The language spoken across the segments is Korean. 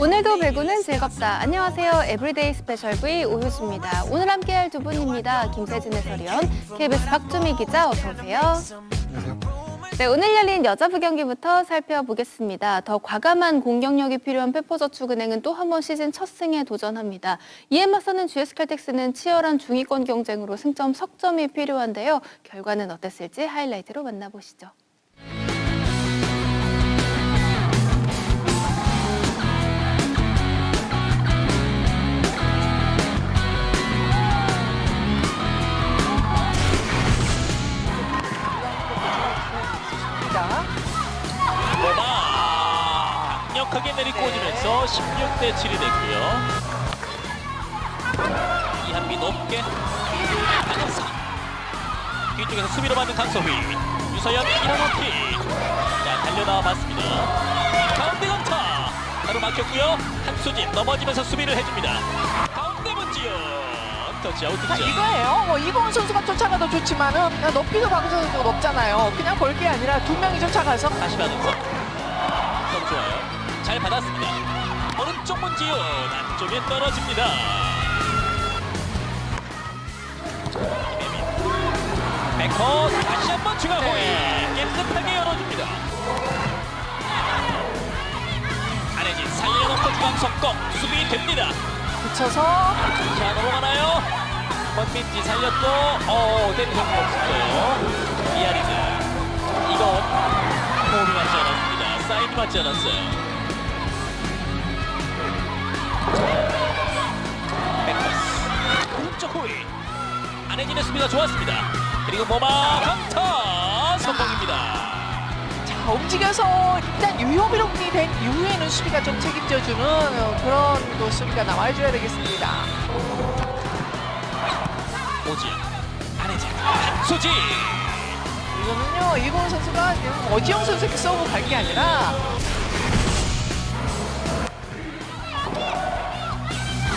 오늘도 배구는 즐겁다. 안녕하세요. 에브리데이 스페셜 V 오효수입니다. 오늘 함께할 두 분입니다. 김세진 해설위원, KBS 박주미 기자 어서 오세요. 안녕하세요. 네, 오늘 열린 여자부 경기부터 살펴보겠습니다. 더 과감한 공격력이 필요한 페퍼저축은행은 또 한 번 시즌 첫 승에 도전합니다. 이에 맞서는 GS칼텍스는 치열한 중위권 경쟁으로 승점 석점이 필요한데요. 결과는 어땠을지 하이라이트로 만나보시죠. 강력하게 내리꽂으면서 16대 7이 됐고요. 이한비 높게 강영사 뒤쪽에서 수비로 받는 강소휘 유서연 밀어넣기. 자, 달려나와 봤습니다. 가운데 강타 바로 막혔고요. 한수진 넘어지면서 수비를 해줍니다. 가운데 문지연 터치아웃 득점. 이거예요. 이공훈 선수가 쫓아가도 좋지만은 그냥 높이도 박우 선수가 높잖아요. 그냥 볼 게 아니라 두 명이 쫓아가서 다시 받은서 너무 좋아요. 잘 받았습니다. 오른쪽 문지훈 안쪽에 떨어집니다. 김혜민 백허 다시 한번 추가 호이 깨끗하게 열어줍니다. 안혜진 살려놓고 중앙 속공 수비 됩니다. 붙여서 자, 넘어가나요? 권민지 살렸고 데뷔 성공 없었어요. 이하리즈 이거 호흡이 맞지 않았습니다. 사인이 맞지 않았어요. 백커스 오른쪽 호이 안혜진의 수비가 좋았습니다. 그리고 모마 강타 성공입니다. 자, 움직여서 일단 유효비록이 된 이후에는 수비가 좀 책임져주는 그런 또 수비가 나와줘야 되겠습니다. 오지연 안혜진 한수지 이거는요, 이공훈 선수가 지금 어지영 선수에게 서브 갈 게 아니라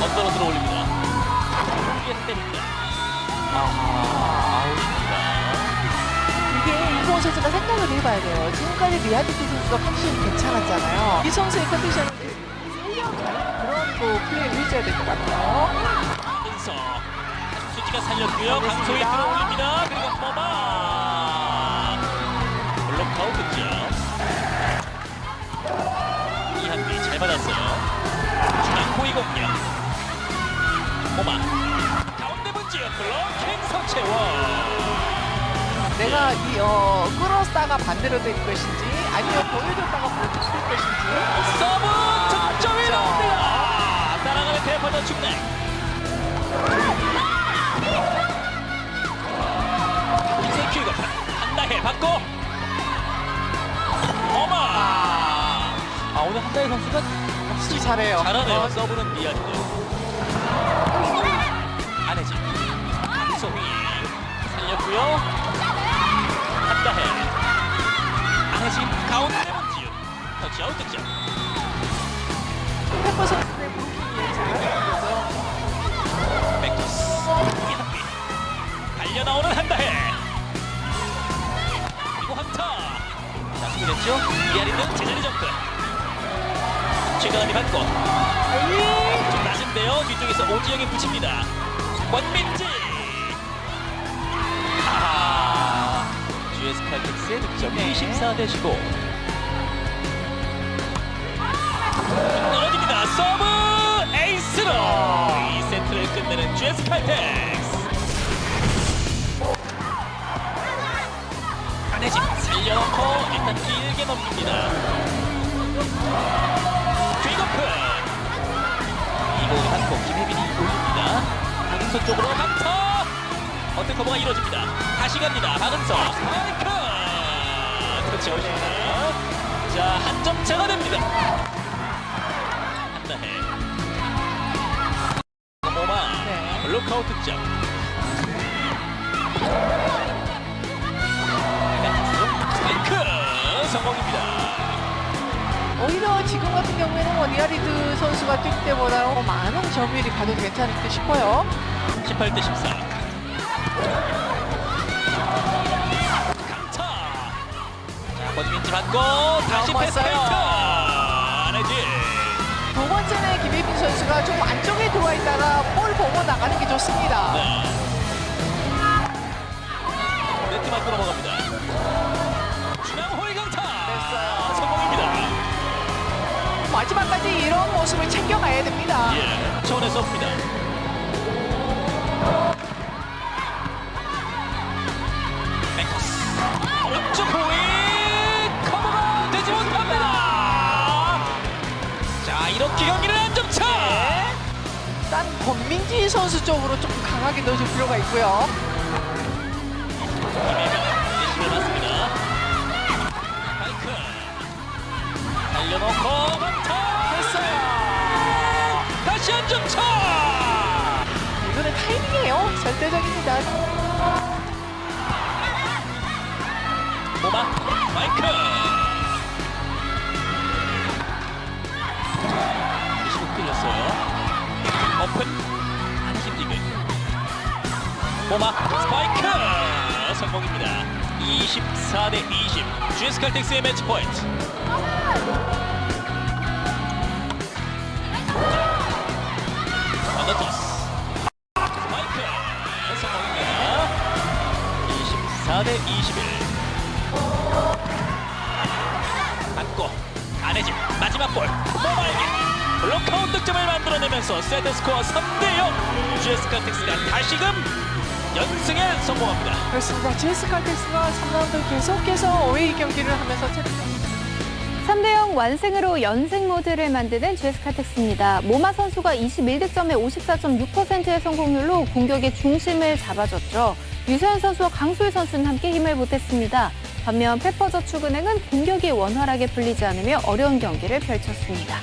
언더로 들어올립니다. 위에 때립니다. 아웃입니다. 이게 이공훈 선수가 생각을 해봐야 돼요. 지금까지 리아디트 선수가 컨디션이 괜찮았잖아요. 이 선수의 컨디션을 살려가는 그런 또 플레이를 해줘야 될 것 같아요. 은서 한수지가 살렸고요. 강소희 들어올립니다. 그리고 모마 블록아웃 득점. 이한비 잘 받았어요. 중앙 호이 공격. 모마 가운데 문지연 블로킹 서채원. 내가 끌었다가 반대로 될 것인지 아니면 보여줬다가 반대로 될 것인지. 서브 득점이 나옵니다. 따라가는 대파전 축내. 이제 큐가 한다해 받고 어마. 오늘 한다해 선수가 역시 잘해요. 잘하네요. 서브는 미안이네요. 안혜진 강소희 살렸고요. 한다해 안혜진 가운데 문지윤 터치아웃 득점. 페퍼 선수의 블로킹이 잘하는 거죠. 백토스 이한비 달려나오는 한다해 그리고 황타. 자, 수비됐죠? 이하리는 제자리 점프 최강한이 받고 좀 낮은데요. 뒤쪽에서 오지영이 붙입니다. 권민지 GS칼텍스의 득점이 24대 15. 떨어집니다. 서브 에이스로 2세트를 끝내는 GS칼텍스. 안혜진 살려놓고 일단 길게 넘깁니다. 뒤거프 이공을 받고 김혜빈이 올립니다. 박은서 쪽으로 강타 어택 커버가 이루어집니다. 다시 갑니다. 박은서 스파이크 터치아웃입니다. 자, 한 점 차가 됩니다. 한다해 모마 블록아웃 득점. 스파이크 성공입니다. 오히려 지금 같은 경우에는 리아리드 선수가 뛸 때보다 많은 점유율이 가도 괜찮을 듯 싶어요. 18대 14. 강타. 자, 권민지 펀치 받고 다시 패스 넘었어요. 페인트. 안혜진. 두 번째는 김예빈 선수가 좀 안쪽에 들어와 있다가 볼 보고 나가는 게 좋습니다. 네. 네트만 끌어먹습니다. 중앙 호위강타. 됐어요. 성공입니다. 마지막까지 이런 모습을 챙겨가야 됩니다. 예, 차원의 서브입니다. 백토스. 오른쪽 호위 커버가 되지 못합니다. 자, 이렇게 경기를 안정차. 일단 권민지 선수 쪽으로 조금 강하게 넣어줄 필요가 있고요. 김혜경 리시브를 맞습니다. 파이크 달려놓고 강타 됐어요. 다시 안정차. 이거는 타이밍이에요. 절대적입니다. 모마 마이크 리시브 끌렸어요. 오픈 안심디그 모마 스파이크 성공입니다. 24대 20 GS 칼텍스의 매치 포인트. 언더토스 스파이크 성공입니다. 24대 21 받고 안혜진 마지막 볼 모바일게 블록아웃 득점을 만들어내면서 세트스코어 3대0 GS 칼텍스가 다시금 연승에 성공합니다. 그렇습니다. GS 칼텍스가 3라운드 계속해서 어웨이 경기를 하면서 3대0 완승으로 연승 모드를 만드는 GS 칼텍스입니다. 모마 선수가 21득점에 54.6%의 성공률로 공격의 중심을 잡아줬죠. 유세현 선수와 강소희 선수는 함께 힘을 보탰습니다. 반면 페퍼저축은행은 공격이 원활하게 풀리지 않으며 어려운 경기를 펼쳤습니다.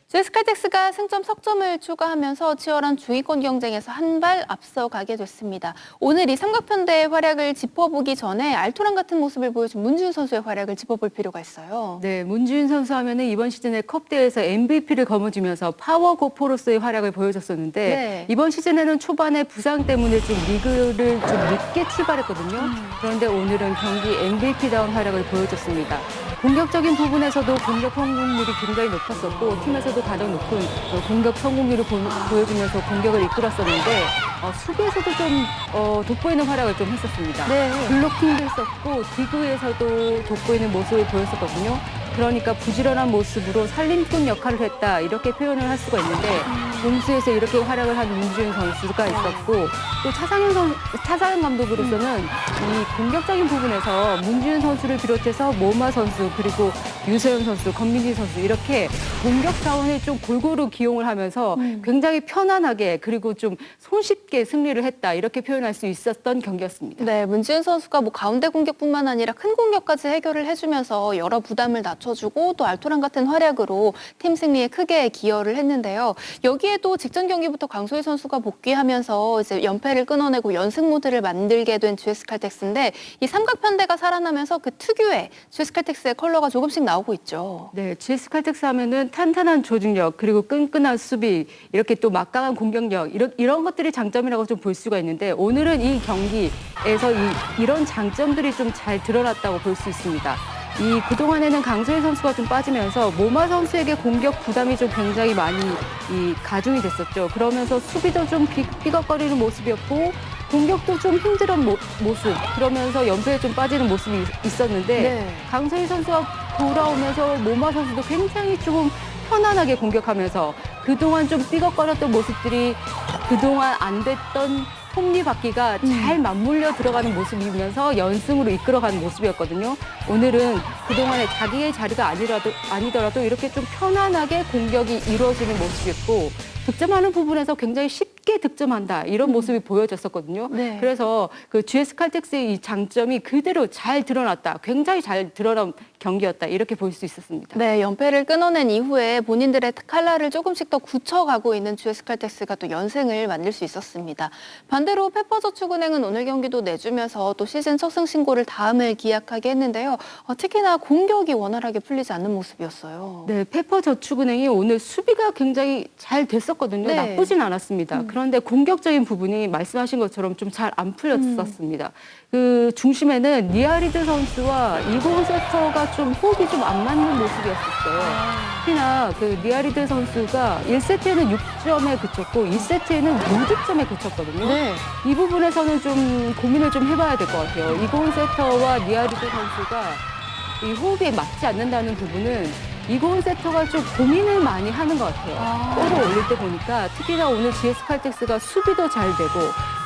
GS 칼텍스가 승점 석점을 추가하면서 치열한 중위권 경쟁에서 한 발 앞서가게 됐습니다. 오늘 이 삼각편대의 활약을 짚어보기 전에 알토란 같은 모습을 보여준 문지훈 선수의 활약을 짚어볼 필요가 있어요. 네, 문지훈 선수 하면은 이번 시즌에 컵대회에서 MVP를 거머쥐면서 파워고포로서의 활약을 보여줬었는데 네. 이번 시즌에는 초반에 부상 때문에 좀 리그를 좀 늦게 출발했거든요. 그런데 오늘은 경기 MVP다운 활약을 보여줬습니다. 공격적인 부분에서도 공격 성공률이 굉장히 높았었고 팀에서도 가장 높은 공격 성공률을 보여주면서 공격을 이끌었었는데 수비에서도 좀 돋보이는 활약을 좀 했었습니다. 네. 블로킹도 했었고 디그에서도 돋보이는 모습을 보였었거든요. 그러니까 부지런한 모습으로 살림꾼 역할을 했다 이렇게 표현을 할 수가 있는데 공수에서 이렇게 활약을 한 문지훈 선수가 있었고 또 차상현 감독으로서는 이 공격적인 부분에서 문지훈 선수를 비롯해서 모마 선수 그리고 유세현 선수, 권민지 선수 이렇게 공격 자원을 좀 골고루 기용을 하면서 굉장히 편안하게 그리고 좀 손쉽게 승리를 했다 이렇게 표현할 수 있었던 경기였습니다. 네, 문지훈 선수가 뭐 가운데 공격뿐만 아니라 큰 공격까지 해결을 해주면서 여러 부담을 낮춰주고 또 알토란 같은 활약으로 팀 승리에 크게 기여를 했는데요. 여기에도 직전 경기부터 강소희 선수가 복귀하면서 이제 연패를 끊어내고 연승 모드를 만들게 된 GS 칼텍스인데 이 삼각편대가 살아나면서 그 특유의 GS 칼텍스의 컬러가 조금씩 나오고 있죠. 네, GS 칼텍스 하면은 탄탄한 조직력 그리고 끈끈한 수비 이렇게 또 막강한 공격력 이런 것들이 장점이라고 좀 볼 수가 있는데 오늘은 이 경기에서 이런 장점들이 좀 잘 드러났다고 볼 수 있습니다. 그동안에는 강소희 선수가 좀 빠지면서 모마 선수에게 공격 부담이 좀 굉장히 많이 가중이 됐었죠. 그러면서 수비도 좀 삐걱거리는 모습이었고 공격도 좀 힘들은 모습 그러면서 연패에 좀 빠지는 모습이 있었는데 네. 강소희 선수가 돌아오면서 모마 선수도 굉장히 조금 편안하게 공격하면서 그동안 좀 삐걱거렸던 모습들이 그동안 안 됐던 톱니바퀴가 잘 맞물려 들어가는 모습이면서 연승으로 이끌어가는 모습이었거든요. 오늘은 그동안에 자기의 자리가 아니더라도 이렇게 좀 편안하게 공격이 이루어지는 모습이었고 득점하는 부분에서 굉장히 쉽게 득점한다 이런 모습이 보여졌었거든요. 네. 그래서 그 GS 칼텍스의 이 장점이 그대로 잘 드러났다. 굉장히 잘 드러난 경기였다. 이렇게 볼 수 있었습니다. 네, 연패를 끊어낸 이후에 본인들의 칼날을 조금씩 더 굳혀가고 있는 GS 칼텍스가 또 연승을 만들 수 있었습니다. 반대로 페퍼저축은행은 오늘 경기도 내주면서 또 시즌 첫 승 신고를 다음을 기약하게 했는데요. 특히나 공격이 원활하게 풀리지 않는 모습이었어요. 네, 페퍼저축은행이 오늘 수비가 굉장히 잘 됐었거든요. 네. 나쁘진 않았습니다. 그런데 공격적인 부분이 말씀하신 것처럼 좀 잘 안 풀렸었습니다. 그 중심에는 니아리드 선수와 이고은 세터가 좀 호흡이 좀 안 맞는 모습이었었어요. 특히나 그 니아리드 선수가 1세트에는 6점에 그쳤고 2세트에는 무득점에 그쳤거든요. 네. 이 부분에서는 좀 고민을 좀 해봐야 될 것 같아요. 이고은 세터와 니아리드 선수가 이 호흡에 맞지 않는다는 부분은 이고은 세터가 좀 고민을 많이 하는 것 같아요. 볼을 올릴 때 보니까 특히나 오늘 GS 칼텍스가 수비도 잘 되고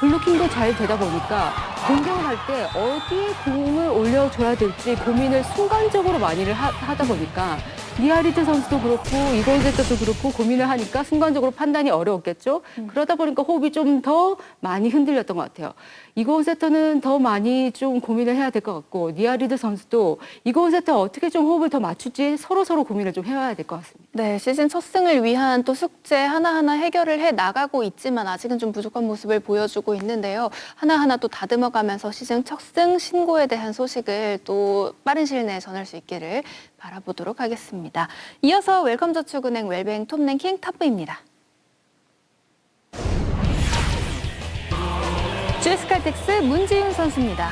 블로킹도 잘 되다 보니까 공격을 할 때 어디에 공을 올려줘야 될지 고민을 순간적으로 많이 하다 보니까 니아리드 선수도 그렇고 이고은 세터도 그렇고 고민을 하니까 순간적으로 판단이 어려웠겠죠. 그러다 보니까 호흡이 좀 더 많이 흔들렸던 것 같아요. 이고은 세터는 더 많이 좀 고민을 해야 될 것 같고 니아리드 선수도 이고은 세터 어떻게 좀 호흡을 더 맞출지 서로 고민을 좀 해봐야 될 것 같습니다. 네, 시즌 첫 승을 위한 또 숙제 하나하나 해결을 해 나가고 있지만 아직은 좀 부족한 모습을 보여주고 있는데요. 하나하나 또 다듬어가면서 시즌 첫 승 신고에 대한 소식을 또 빠른 시일 내에 전할 수 있기를 바라보도록 하겠습니다. 이어서 웰컴저축은행 웰뱅 톱랭킹 탑부입니다. GS 칼텍스 문지윤 선수입니다.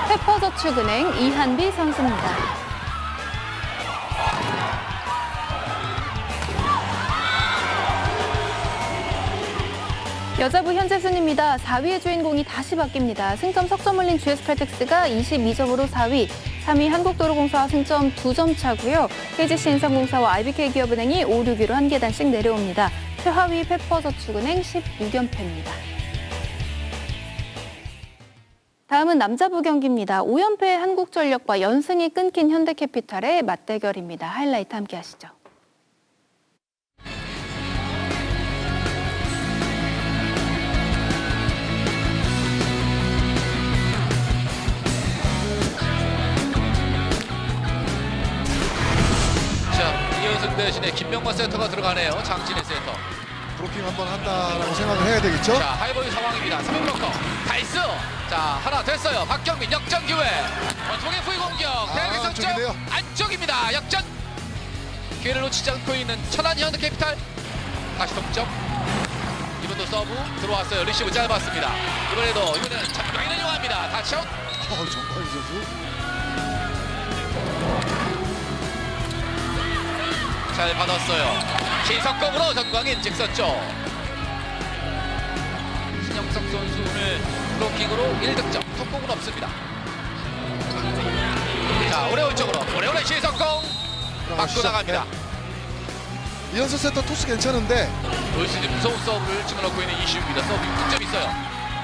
페퍼저축은행 이한비 선수입니다. 여자부 현재 순입니다. 4위의 주인공이 다시 바뀝니다. 승점 석점 올린 GS 칼텍스가 22점으로 4위, 3위 한국도로공사와 승점 2점 차고요. KGC인삼공사와 IBK기업은행이 5, 6위로 한 계단씩 내려옵니다. 최하위 페퍼저축은행 16연패입니다. 다음은 남자부 경기입니다. 5연패 한국전력과 연승이 끊긴 현대캐피탈의 맞대결입니다. 하이라이트 함께 하시죠. 자, 이현승 대신에 김명만 센터가 들어가네요. 장진의 센터. 브로킹 한번 한다라고 생각을 해야 되겠죠? 자, 하이보이 상황입니다. 3명 블로커. 다이스. 자, 하나 됐어요. 박경민 역전 기회. 원통의 후위 공격. 대학의 선점 안쪽인데요. 안쪽입니다. 역전. 기회를 놓치지 않고 있는 천안 현대캐피탈. 다시 동점. 이번도 서브 들어왔어요. 리시브 짧았습니다. 이번에는 전광인을 이용합니다. 다치아웃. 정광인 선수. 잘 받았어요. 시석공으로 전광인 직선 쪽. 신영석 선수 오늘 블로킹으로 1득점. 속공은 없습니다. 자, 오레올 쪽으로. 오레올의 시석공. 맞고 나갑니다. 이현수 센터 토스 괜찮은데 올 시즌 무서운 서브를 집어넣고 있는 이슈입니다. 서브 6득점 있어요.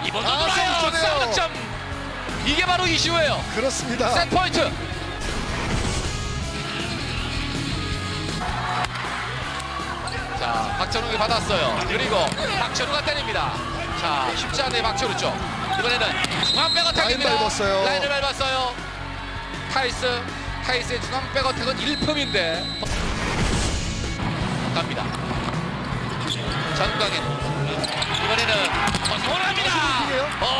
이번도 아, 돌아요. 서브 좋네요. 서브 득점. 이게 바로 이슈예요. 그렇습니다. 셋 포인트. 자, 박철웅이 받았어요. 그리고 박철웅가 때립니다. 자, 쉽지 않네 박철웅 쪽. 이번에는 중앙백 어택입니다. 라인 밟았어요. 라인을 밟았어요. 타이스의 중앙백 어택은 일품인데 갑니다. 전광인 이번에는 성공합니다.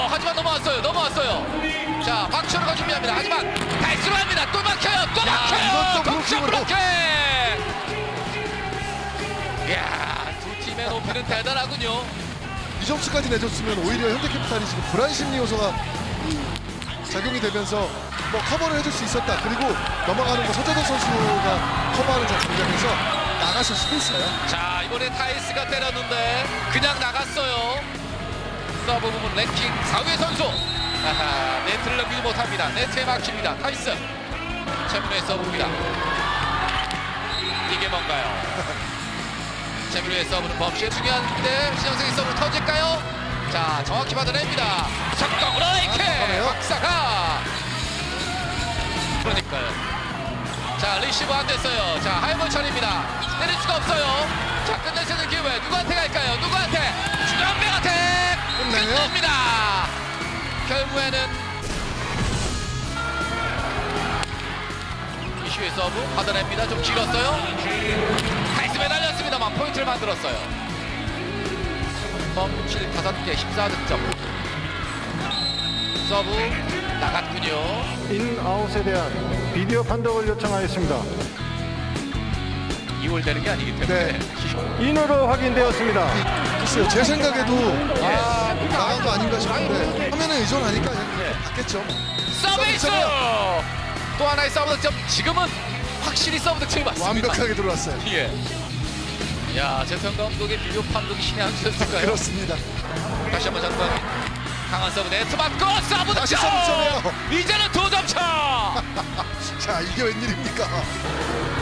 하지만 넘어왔어요. 자, 박철웅가 준비합니다. 하지만 타이스로 합니다. 또 막혀요. 이것도 동점 블로킹으로. 블로킹. 이야, 두 팀의 높이는 대단하군요. 이 점수까지 내줬으면 오히려 현대캐피탈이 지금 불안심리 요소가 작용이 되면서 뭐 커버를 해줄 수 있었다. 그리고 넘어가는 거 서재덕 선수가 커버하는 장면에서 나갔을 수도 있어요. 자, 이번에 타이스가 때렸는데 그냥 나갔어요. 서브 부분 랭킹 4위 선수. 아하, 네트를 넘기지 못합니다. 네트에 막힙니다. 타이스. 최민호의 서브입니다. 이게 뭔가요? 최민호의 서브는 범실 중요한데 신영석의 서브는 터질까요? 자, 정확히 받아냅니다. 석공으로 이렇게 들어가네요. 박사가. 그러니까요. 자, 리시브 안 됐어요. 자, 하이볼 처리입니다. 때릴 수가 없어요. 자, 끝낼 수 있는 기회. 누구한테 갈까요? 누구한테? 주변백한테 끝내요? 끝냅니다. 결국에는 이슈의 서브 받아냅니다. 좀 길었어요. 타이스 매달렸습니다만 포인트를 만들었어요. 범실 5개 14득점. 서브 나갔군요. 인아웃에 대한 비디오 판독을 요청하였습니다. 2월 되는 게 아니기 때문에. 네. 인으로 확인되었습니다. 글쎄요, 제 생각에도 예. 나간 거 아닌가 싶은데 화면에 의존하니까 받겠죠. 서비스! 또 하나의 서브 득점. 지금은 확실히 서브 득점이 맞습니다. 완벽하게 들어왔어요. 예. 야, 재평 감독의 비디오 판독이 신의 한 수였을까요? 그렇습니다. 다시 한번 전반 강한 서브 네트 맞고 서브 다시 득점! 서브 이제는 2점 차! 자, 이게 웬일입니까?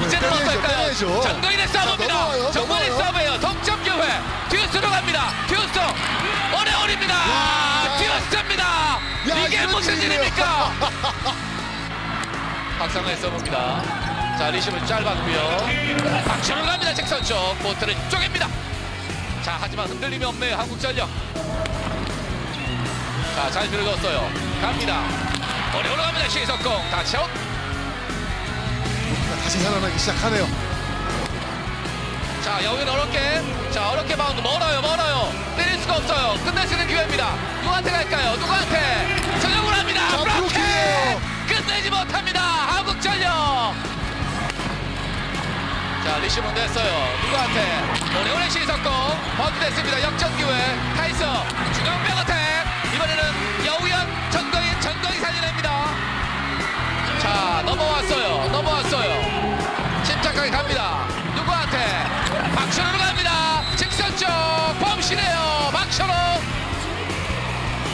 이제는 빼내야죠, 어떨까요? 빼내야죠. 정거인의 서브입니다. 넘어와요, 정거인의 넘어와요. 서브예요. 덕점 기회. 듀스로 갑니다. 듀스. 어레올입니다. 야. 듀스입니다. 야, 이게 이런 무슨 일이에요. 일입니까? 박상호의 서브입니다. 자, 리시브는 짧았고요. 박준호 갑니다. 직선 쪽. 코트를 쪼갭니다. 자, 하지만 흔들림이 없네요. 한국전력. 자, 잘 들어줬어요. 갑니다. 어레올로 갑니다. 시석공. 다시 아웃. 다시 살아나기 시작하네요. 자, 여기는 어렵게 바운드 멀어요. 때릴 수가 없어요. 끝낼 수 있는 기회입니다. 누구한테 갈까요? 누구한테? 전력을 합니다. 자, 브로킹! 브로킹이에요. 끝내지 못합니다. 한국전력. 자, 리시브는 됐어요. 누구한테? 오래오래 시석공. 버드 됐습니다. 역전 기회. 타이스. 중앙병 어택. 이번에는 여우현 전거인 살려냅니다. 자, 넘어왔어요. 침착하게 갑니다. 누구한테? 박철호로 갑니다. 직선 쪽 범실해요. 박철호.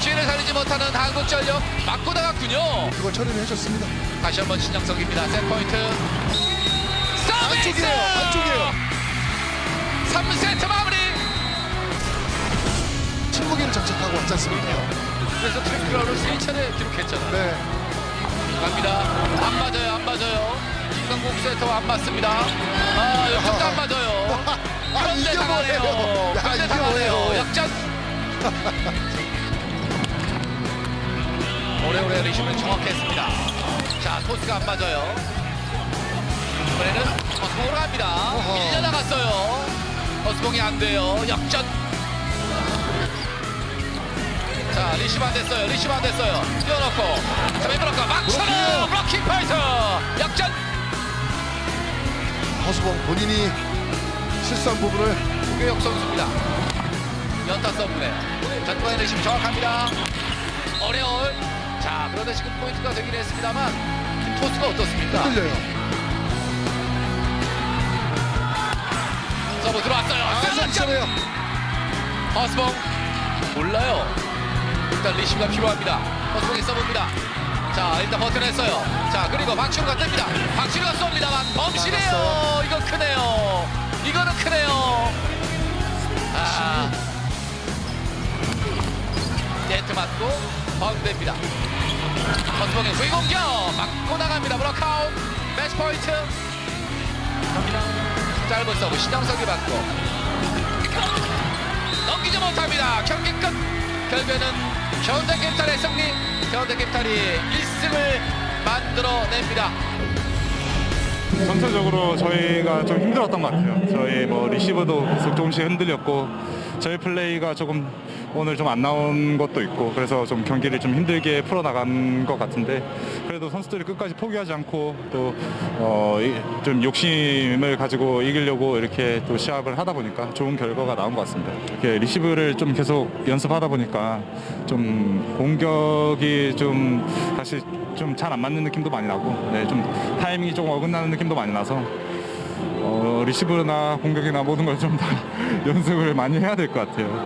기회를 살리지 못하는 한국전력 맞고 나갔군요. 그걸 처리를 해줬습니다. 다시 한번 신영석입니다. 세트포인트. 서비스! 안쪽이에요. 3세트 마무리. 침묵기를 장착하고 왔지 않습니까? 그래서 트리플아웃을 3차례 기록했잖아요. 네. 갑니다. 안 맞아요. 김강국 세터와 안 맞습니다. 역전도 안 맞아요. 그런데 이게 당하네요. 뭐예요? 야, 그런데 이게 당하네요. 뭐예요? 역전. 오래오래 리시브는 정확했습니다. 자, 토스가 안 맞아요. 이번에는 어스봉으로 갑니다. 어허. 밀려나갔어요. 어스봉이 안 돼요. 역전. 자, 리시브 안 됐어요. 뛰어놓고. 자, 왼브로커 막쳐요. 블로킹 파이터. 역전. 허수봉 본인이 실수한 부분을 우교혁 선수입니다. 연타 서브네. 전투관의 리시브 정확합니다. 어려울. 자, 그런데 지금 포인트가 되긴 했습니다만 토스가 어떻습니까? 흔들려요. 서브 들어왔어요. 선수네요. 허스봉 몰라요. 일단 리시브가 필요합니다. 허스봉이 서브입니다. 자, 일단 버텨냈어요. 자, 그리고 박준호가 뜹니다. 박준호가 쏩니다만 범실해요. 이건 크네요. 이거는 크네요. 아, 네트 맞고 바운드됩니다. 허스봉의 후위 공격 맞고 나갑니다. 브로카웃 매치 포인트. 짧은 서브 신영석이 받고 넘기지 못합니다. 경기 끝. 결국에는 현대캐피탈의 승리. 현대캐피탈이 1승을 만들어냅니다. 전체적으로 저희가 좀 힘들었던 것 같아요. 저희 리시브도 계속 조금씩 흔들렸고 저희 플레이가 조금 오늘 좀 안 나온 것도 있고 그래서 좀 경기를 좀 힘들게 풀어나간 것 같은데 그래도 선수들이 끝까지 포기하지 않고 또 좀 욕심을 가지고 이기려고 이렇게 또 시합을 하다 보니까 좋은 결과가 나온 것 같습니다. 이렇게 리시브를 좀 계속 연습하다 보니까 좀 공격이 좀 다시 좀 잘 안 맞는 느낌도 많이 나고 네, 좀 타이밍이 조금 어긋나는 느낌도 많이 나서 리시브나 공격이나 모든 걸 좀 다 연습을 많이 해야 될 것 같아요.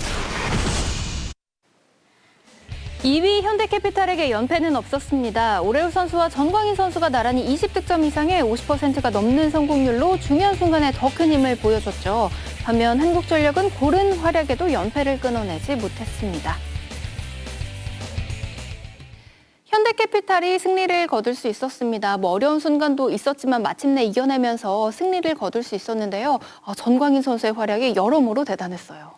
2위 현대캐피탈에게 연패는 없었습니다. 오레올 선수와 전광인 선수가 나란히 20득점 이상의 50%가 넘는 성공률로 중요한 순간에 더 큰 힘을 보여줬죠. 반면 한국전력은 고른 활약에도 연패를 끊어내지 못했습니다. 현대캐피탈이 승리를 거둘 수 있었습니다. 어려운 순간도 있었지만 마침내 이겨내면서 승리를 거둘 수 있었는데요. 전광인 선수의 활약이 여러모로 대단했어요.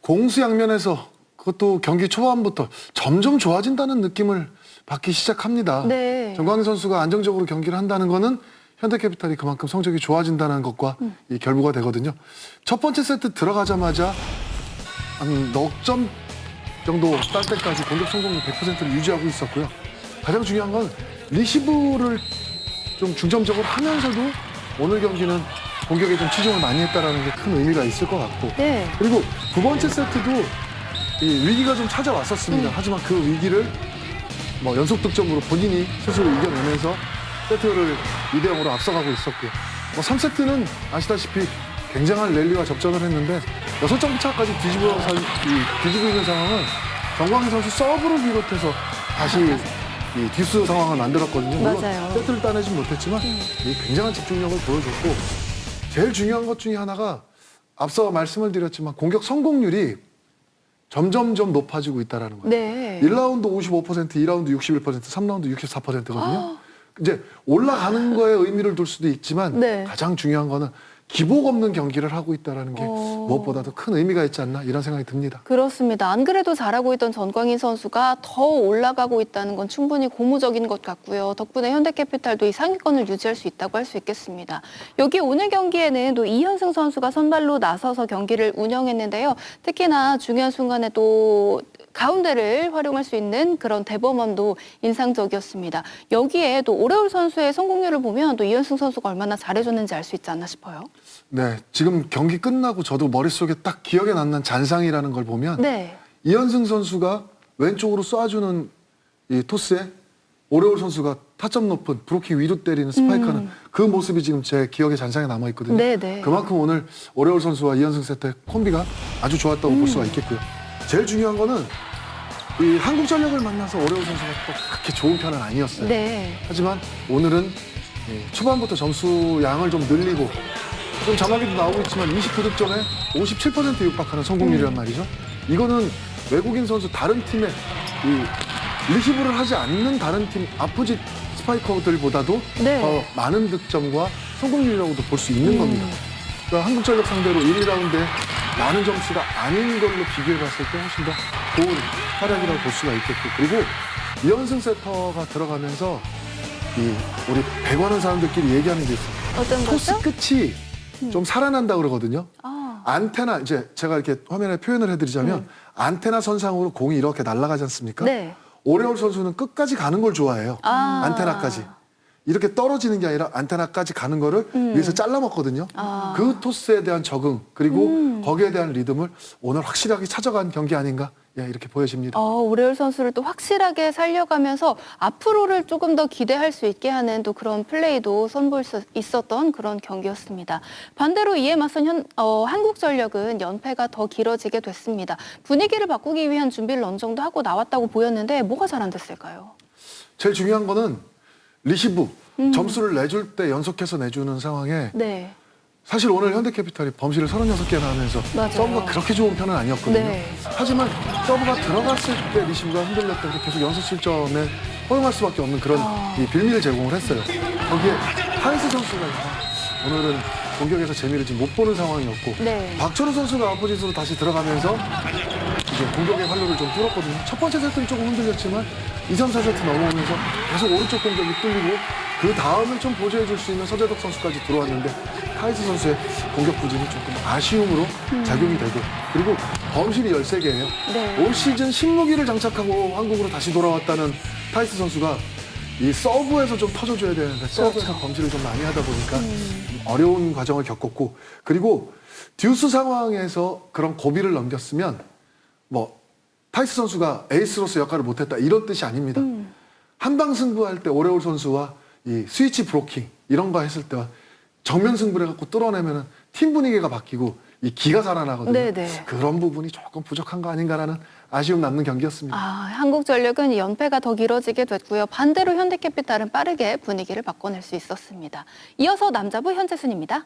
공수양면에서 그것도 경기 초반부터 점점 좋아진다는 느낌을 받기 시작합니다. 네. 전광인 선수가 안정적으로 경기를 한다는 거는 현대캐피탈이 그만큼 성적이 좋아진다는 것과 이 결부가 되거든요. 첫 번째 세트 들어가자마자 한 넉 점 정도 딸 때까지 공격 성공률 100%를 유지하고 있었고요. 가장 중요한 건 리시브를 좀 중점적으로 하면서도 오늘 경기는 공격에 좀 치중을 많이 했다라는 게 큰 의미가 있을 것 같고 네. 그리고 두 번째 세트도 이 위기가 좀 찾아왔었습니다. 하지만 그 위기를 뭐 연속 득점으로 본인이 스스로 이겨내면서 세트를 2대 0으로 앞서가고 있었고요. 뭐 3세트는 아시다시피 굉장한 랠리와 접전을 했는데 6점 차까지 뒤지고 있는 상황은 정광희 선수 서브를 비롯해서 다시 이 듀스 상황을 만들었거든요. 물론 맞아요. 세트를 따내진 못했지만 이 굉장한 집중력을 보여줬고 제일 중요한 것 중에 하나가 앞서 말씀을 드렸지만 공격 성공률이 점점점 높아지고 있다는 거예요. 네. 1라운드 55%, 2라운드 61%, 3라운드 64%거든요. 이제 올라가는 거에 의미를 둘 수도 있지만 네. 가장 중요한 거는 기복 없는 경기를 하고 있다는 게 무엇보다도 큰 의미가 있지 않나 이런 생각이 듭니다. 그렇습니다. 안 그래도 잘하고 있던 전광인 선수가 더 올라가고 있다는 건 충분히 고무적인 것 같고요. 덕분에 현대캐피탈도 이 상위권을 유지할 수 있다고 할 수 있겠습니다. 여기 오늘 경기에는 또 이현승 선수가 선발로 나서서 경기를 운영했는데요. 특히나 중요한 순간에 또 가운데를 활용할 수 있는 그런 대범함도 인상적이었습니다. 여기에 또 오레올 선수의 성공률을 보면 또 이현승 선수가 얼마나 잘해줬는지 알 수 있지 않나 싶어요. 네, 지금 경기 끝나고 저도 머릿속에 딱 기억에 남는 잔상이라는 걸 보면 네. 이현승 선수가 왼쪽으로 쏴주는 이 토스에 오레올 선수가 타점 높은 브로킹 위로 때리는 스파이크하는 그 모습이 지금 제 기억에 잔상에 남아있거든요. 네네. 그만큼 오늘 오레올 선수와 이현승 세트의 콤비가 아주 좋았다고 볼 수가 있겠고요. 제일 중요한 거는 이 한국전력을 만나서 오레올 선수가 또 그렇게 좋은 편은 아니었어요. 네. 하지만 오늘은 초반부터 점수 양을 좀 늘리고 좀 자막에도 나오고 있지만 29득점에 57% 육박하는 성공률이란 말이죠. 이거는 외국인 선수 다른 팀의 이 리시브를 하지 않는 다른 팀 아프지 스파이커들보다도 네. 더 많은 득점과 성공률이라고도 볼 수 있는 겁니다. 그러니까 한국전력 상대로 1, 2라운드에 많은 점수가 아닌 걸로 비교해봤을 때 훨씬 더 좋은 활약이라고 볼 수가 있겠고 그리고 이현승 세터가 들어가면서 이 우리 배구하는 사람들끼리 얘기하는 게 있어요. 어떤 토스 거죠? 끝이 좀 살아난다 그러거든요. 아. 안테나 이제 제가 이렇게 화면에 표현을 해드리자면 안테나 선상으로 공이 이렇게 날아가지 않습니까? 네. 오레올 선수는 끝까지 가는 걸 좋아해요. 아. 안테나까지. 이렇게 떨어지는 게 아니라 안테나까지 가는 거를 위에서 잘라먹거든요. 아. 그 토스에 대한 적응 그리고 거기에 대한 리듬을 오늘 확실하게 찾아간 경기 아닌가 이렇게 보여집니다. 오레올 선수를 또 확실하게 살려가면서 앞으로를 조금 더 기대할 수 있게 하는 또 그런 플레이도 선보일 수 있었던 그런 경기였습니다. 반대로 이에 맞선 한국전력은 연패가 더 길어지게 됐습니다. 분위기를 바꾸기 위한 준비를 어느 정도 하고 나왔다고 보였는데 뭐가 잘 안 됐을까요? 제일 중요한 거는 리시브, 점수를 내줄 때 연속해서 내주는 상황에 네. 사실 오늘 현대캐피탈이 범실을 36개나 하면서 맞아요. 서브가 그렇게 좋은 편은 아니었거든요. 네. 하지만 서브가 들어갔을 때 리시브가 흔들렸던 게 계속 연속 실점에 허용할 수밖에 없는 그런 이 빌미를 제공을 했어요. 거기에 하이스 선수가 오늘은 공격에서 재미를 지금 못 보는 상황이었고 네. 박철우 선수가 아포지트로 다시 들어가면서 이제 공격의 활로를 좀 뚫었거든요. 첫 번째 세트는 조금 흔들렸지만 2, 3, 4세트 넘어오면서 계속 오른쪽 공격이 뚫리고 그 다음을 좀 보조해 줄 수 있는 서재덕 선수까지 들어왔는데 카이스 선수의 공격 부진이 조금 아쉬움으로 작용이 되고 그리고 범실이 13개예요. 네. 올 시즌 16위를 장착하고 한국으로 다시 돌아왔다는 카이스 선수가 이 서브에서 좀 터져줘야 되는데 서브에서 범실을 좀 많이 하다 보니까 어려운 과정을 겪었고 그리고 듀스 상황에서 그런 고비를 넘겼으면 뭐 타이스 선수가 에이스로서 역할을 못했다 이런 뜻이 아닙니다. 한방 승부할 때 오레올 선수와 이 스위치 브로킹 이런 거 했을 때와 정면 승부를 갖고 뚫어내면은 팀 분위기가 바뀌고 이 기가 살아나거든요. 네네. 그런 부분이 조금 부족한 거 아닌가라는 아쉬움 남는 경기였습니다. 한국전력은 연패가 더 길어지게 됐고요. 반대로 현대캐피탈은 빠르게 분위기를 바꿔낼 수 있었습니다. 이어서 남자부 현재 순입니다.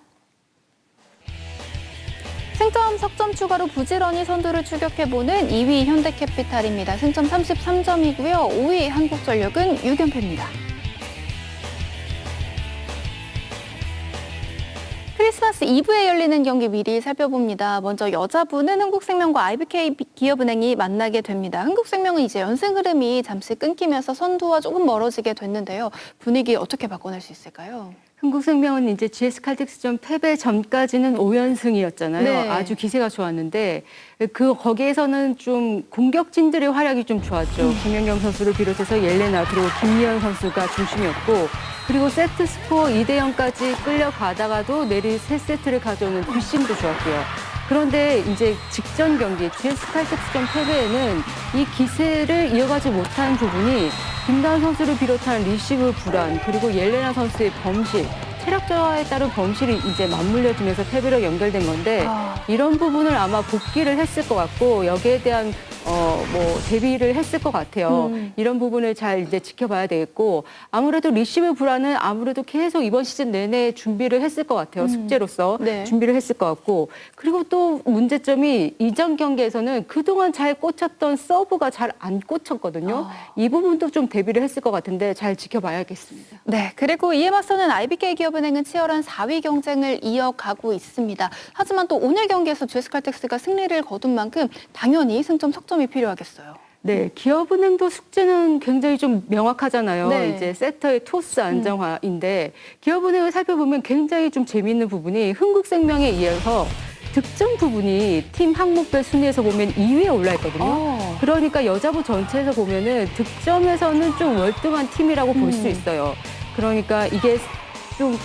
승점, 석점 추가로 부지런히 선두를 추격해보는 2위 현대캐피탈입니다. 승점 33점이고요. 5위 한국전력은 6연패입니다. 크리스마스 이브에 열리는 경기 미리 살펴봅니다. 먼저 여자부는 흥국생명과 IBK 기업은행이 만나게 됩니다. 흥국생명은 이제 연승 흐름이 잠시 끊기면서 선두와 조금 멀어지게 됐는데요. 분위기 어떻게 바꿔낼 수 있을까요? 흥국생명은 이제 GS칼텍스전 패배 전까지는 5연승이었잖아요. 네. 아주 기세가 좋았는데 거기에서는 좀 공격진들의 활약이 좀 좋았죠. 김연경 선수를 비롯해서 옐레나 그리고 김미연 선수가 중심이었고 그리고 세트 스코어 2대0까지 끌려가다가도 내리 3세트를 가져오는 뒷심도 좋았고요. 그런데 이제 직전 경기 GS칼텍스전 패배에는 이 기세를 이어가지 못한 부분이 김다은 선수를 비롯한 리시브 불안 그리고 옐레나 선수의 범실 체력 저하에 따른 범실이 이제 맞물려지면서 패배로 연결된 건데 이런 부분을 아마 복귀를 했을 것 같고 여기에 대한 대비를 했을 것 같아요. 이런 부분을 잘 이제 지켜봐야 되겠고 아무래도 리시브 불안은 아무래도 계속 이번 시즌 내내 준비를 했을 것 같아요. 숙제로서 네. 준비를 했을 것 같고 그리고 또 문제점이 이전 경기에서는 그동안 잘 꽂혔던 서브가 잘 안 꽂혔거든요. 이 부분도 좀 대비를 했을 것 같은데 잘 지켜봐야겠습니다. 네, 그리고 이에 맞서는 IBK기업은행은 치열한 4위 경쟁을 이어가고 있습니다. 하지만 또 오늘 경기에서 GS칼텍스가 승리를 거둔 만큼 당연히 승점 석점이 필요하겠어요. 네, 기업은행도 숙제는 굉장히 좀 명확하잖아요. 네. 이제 세터의 토스 안정화인데 기업은행을 살펴보면 굉장히 좀 재미있는 부분이 흥국생명에 이어서 득점 부분이 팀 항목별 순위에서 보면 2위에 올라 있거든요. 그러니까 여자부 전체에서 보면은 득점에서는 좀 월등한 팀이라고 볼 수 있어요. 그러니까 이게 좀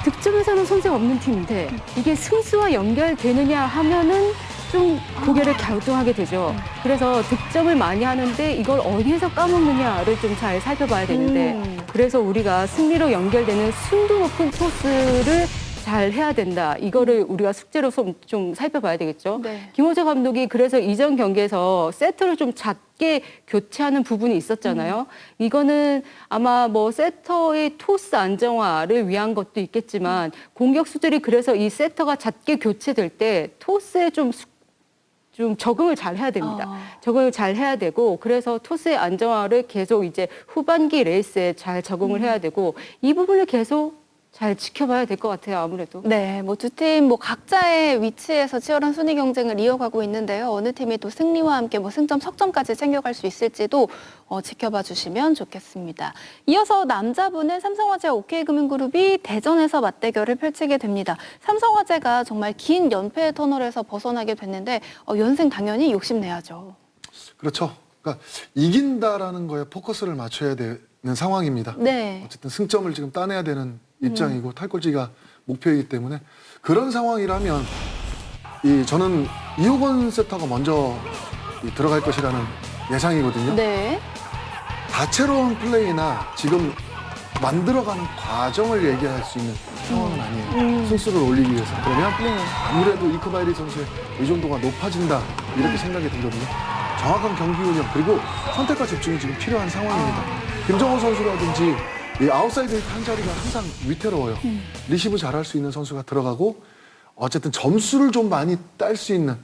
득점에서는 손색 없는 팀인데 이게 승수와 연결되느냐 하면은 좀 고개를 갸우뚱하게 되죠. 그래서 득점을 많이 하는데 이걸 어디에서 까먹느냐를 좀 잘 살펴봐야 되는데 그래서 우리가 승리로 연결되는 순도 높은 토스를 잘 해야 된다. 이거를 우리가 숙제로 좀 살펴봐야 되겠죠. 네. 김호재 감독이 그래서 이전 경기에서 세터를 좀 작게 교체하는 부분이 있었잖아요. 이거는 아마 뭐 세터의 토스 안정화를 위한 것도 있겠지만 공격수들이 그래서 이 세터가 작게 교체될 때 토스에 좀 적응을 잘 해야 됩니다. 적응을 잘 해야 되고 그래서 토스의 안정화를 계속 이제 후반기 레이스에 잘 적응을 해야 되고 이 부분을 계속 잘 지켜봐야 될 것 같아요. 아무래도. 네, 뭐 두 팀 뭐 각자의 위치에서 치열한 순위 경쟁을 이어가고 있는데요. 어느 팀이 또 승리와 함께 뭐 승점, 석점까지 챙겨갈 수 있을지도 지켜봐 주시면 좋겠습니다. 이어서 남자부는 삼성화재와 OK금융그룹이 대전에서 맞대결을 펼치게 됩니다. 삼성화재가 정말 긴 연패 터널에서 벗어나게 됐는데 연승 당연히 욕심내야죠. 그렇죠. 그러니까 이긴다라는 거에 포커스를 맞춰야 되는 상황입니다. 네. 어쨌든 승점을 지금 따내야 되는 입장이고 탈꼴찌가 목표이기 때문에 그런 상황이라면 저는 이호건 세터가 먼저 들어갈 것이라는 예상이거든요. 네. 다채로운 플레이나 지금 만들어가는 과정을 얘기할 수 있는 상황은 아니에요. 승수를 올리기 위해서. 그러면 아무래도 이크바이리 선수의 의존도가 높아진다 이렇게 생각이 들거든요. 정확한 경기 운영 그리고 선택과 집중이 지금 필요한 상황입니다. 김정호 선수라든지 이 아웃사이드 한 자리가 항상 위태로워요. 리시브 잘할 수 있는 선수가 들어가고 어쨌든 점수를 좀 많이 딸 수 있는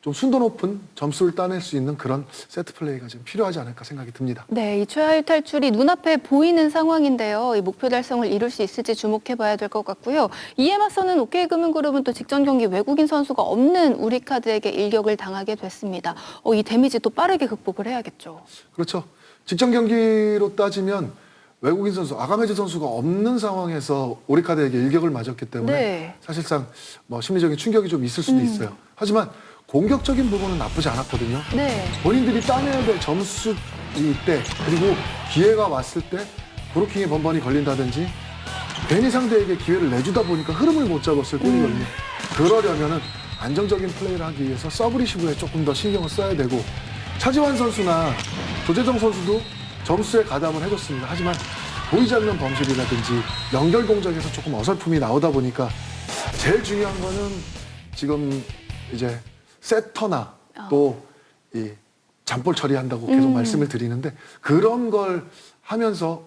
좀 순도 높은 점수를 따낼 수 있는 그런 세트 플레이가 좀 필요하지 않을까 생각이 듭니다. 네, 이 최하위 탈출이 눈앞에 보이는 상황인데요. 이 목표 달성을 이룰 수 있을지 주목해봐야 될 것 같고요. 이에 맞서는 OK금융그룹은 또 직전 경기 외국인 선수가 없는 우리카드에게 일격을 당하게 됐습니다. 이 데미지 또 빠르게 극복을 해야겠죠. 그렇죠. 직전 경기로 따지면 외국인 선수, 아가메즈 선수가 없는 상황에서 오리카드에게 일격을 맞았기 때문에 네. 사실상 뭐 심리적인 충격이 좀 있을 수도 있어요. 하지만 공격적인 부분은 나쁘지 않았거든요. 네. 본인들이 따내야 될 점수일 때 그리고 기회가 왔을 때 브로킹에 번번이 걸린다든지 괜히 상대에게 기회를 내주다 보니까 흐름을 못 잡았을 뿐이거든요. 그러려면은 안정적인 플레이를 하기 위해서 서브 리시브에 조금 더 신경을 써야 되고 차지환 선수나 조재정 선수도 점수에 가담을 해줬습니다. 하지만 보이지 않는 범실이라든지 연결 동작에서 조금 어설픔이 나오다 보니까 제일 중요한 거는 지금 이제 세터나 또 이 잠볼 처리한다고 계속 말씀을 드리는데 그런 걸 하면서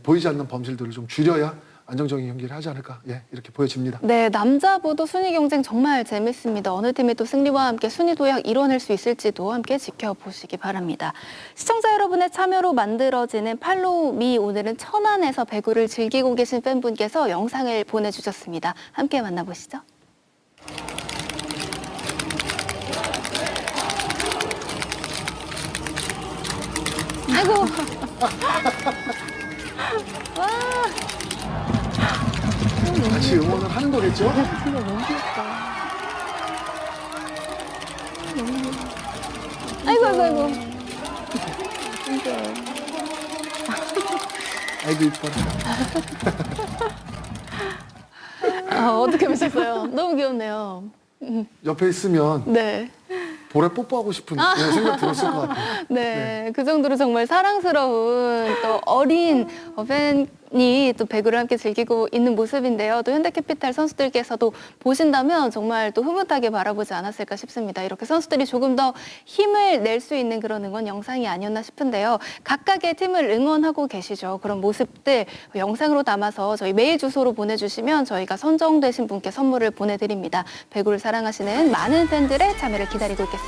보이지 않는 범실들을 좀 줄여야 안정적인 경기를 하지 않을까 이렇게 보여집니다. 네, 남자부도 순위 경쟁 정말 재밌습니다. 어느 팀이 또 승리와 함께 순위 도약 이뤄낼 수 있을지도 함께 지켜보시기 바랍니다. 시청자 여러분의 참여로 만들어지는 팔로우미 오늘은 천안에서 배구를 즐기고 계신 팬분께서 영상을 보내주셨습니다. 함께 만나보시죠. 아이고. 와. 같이 응원을 하는 거겠죠? 진짜 너무 귀엽다. 아이고, 아이고, 아이고. 아이고 이뻐라. 어떻게 보셨어요? 너무 귀엽네요. 옆에 있으면 네. 볼에 뽀뽀하고 싶은 생각 들었을 것 같아요. 네, 그 정도로 정말 사랑스러운 또 어린 팬이 또 배구를 함께 즐기고 있는 모습인데요. 또 현대캐피탈 선수들께서도 보신다면 정말 또 흐뭇하게 바라보지 않았을까 싶습니다. 이렇게 선수들이 조금 더 힘을 낼 수 있는 그런 응원 영상이 아니었나 싶은데요. 각각의 팀을 응원하고 계시죠. 그런 모습들 영상으로 담아서 저희 메일 주소로 보내주시면 저희가 선정되신 분께 선물을 보내드립니다. 배구를 사랑하시는 많은 팬들의 참여를 기다리고 있겠습니다.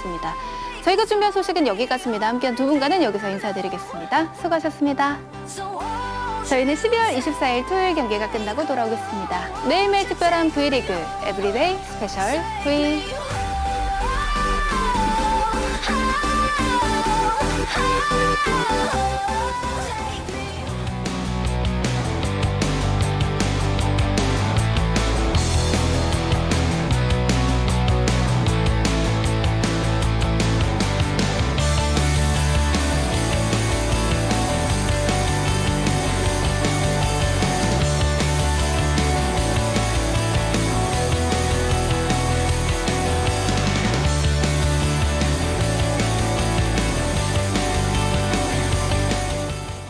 저희가 준비한 소식은 여기까지입니다. 함께한 두 분과는 여기서 인사드리겠습니다. 수고하셨습니다. 저희는 12월 24일 토요일 경기가 끝나고 돌아오겠습니다. 매일매일 특별한 V리그 에브리데이 스페셜 V.